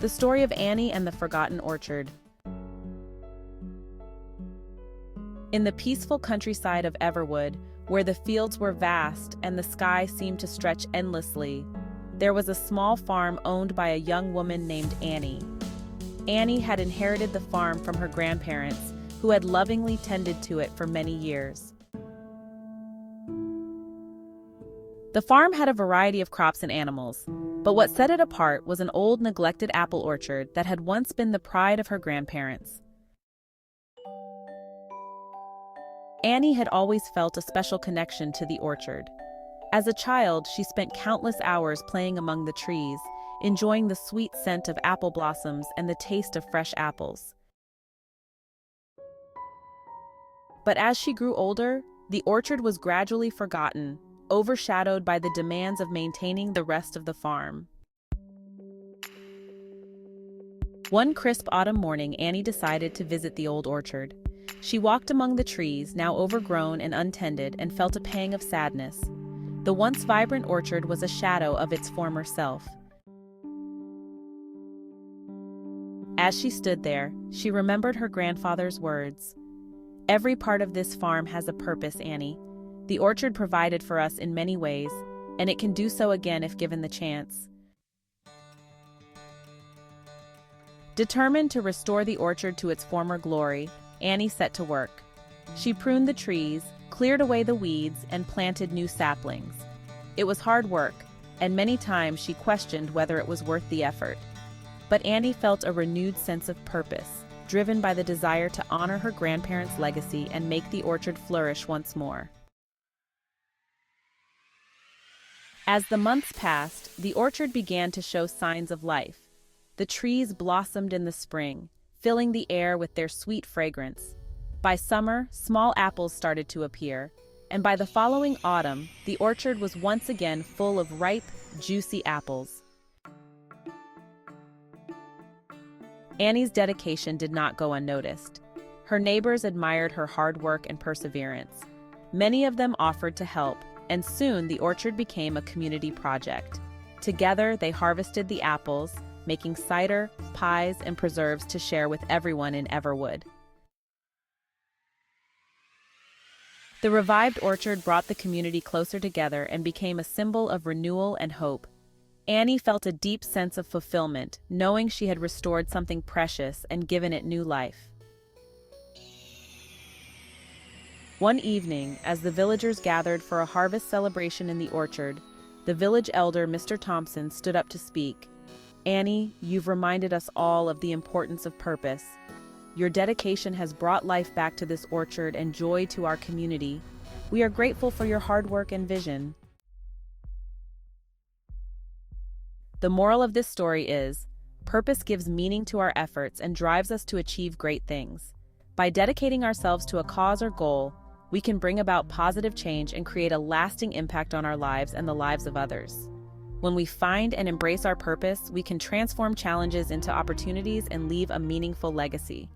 The story of Annie and the Forgotten Orchard. In the peaceful countryside of Everwood, where the fields were vast and the sky seemed to stretch endlessly, there was a small farm owned by a young woman named Annie. Annie had inherited the farm from her grandparents, who had lovingly tended to it for many years. The farm had a variety of crops and animals, but what set it apart was an old neglected apple orchard that had once been the pride of her grandparents. Annie had always felt a special connection to the orchard. As a child, she spent countless hours playing among the trees, enjoying the sweet scent of apple blossoms and the taste of fresh apples. But as she grew older, the orchard was gradually forgotten, overshadowed by the demands of maintaining the rest of the farm. One crisp autumn morning, Annie decided to visit the old orchard. She walked among the trees, now overgrown and untended, and felt a pang of sadness. The once vibrant orchard was a shadow of its former self. As she stood there, she remembered her grandfather's words. "Every part of this farm has a purpose, Annie. The orchard provided for us in many ways, and it can do so again if given the chance." Determined to restore the orchard to its former glory, Annie set to work. She pruned the trees, cleared away the weeds, and planted new saplings. It was hard work, and many times she questioned whether it was worth the effort. But Annie felt a renewed sense of purpose, driven by the desire to honor her grandparents' legacy and make the orchard flourish once more. As the months passed, the orchard began to show signs of life. The trees blossomed in the spring, filling the air with their sweet fragrance. By summer, small apples started to appear, and by the following autumn, the orchard was once again full of ripe, juicy apples. Annie's dedication did not go unnoticed. Her neighbors admired her hard work and perseverance. Many of them offered to help, and soon the orchard became a community project. Together, they harvested the apples, making cider, pies, and preserves to share with everyone in Everwood. The revived orchard brought the community closer together and became a symbol of renewal and hope. Annie felt a deep sense of fulfillment, knowing she had restored something precious and given it new life. One evening, as the villagers gathered for a harvest celebration in the orchard, the village elder, Mr. Thompson, stood up to speak. "Annie, you've reminded us all of the importance of purpose. Your dedication has brought life back to this orchard and joy to our community. We are grateful for your hard work and vision." The moral of this story is, purpose gives meaning to our efforts and drives us to achieve great things. By dedicating ourselves to a cause or goal, we can bring about positive change and create a lasting impact on our lives and the lives of others. When we find and embrace our purpose, we can transform challenges into opportunities and leave a meaningful legacy.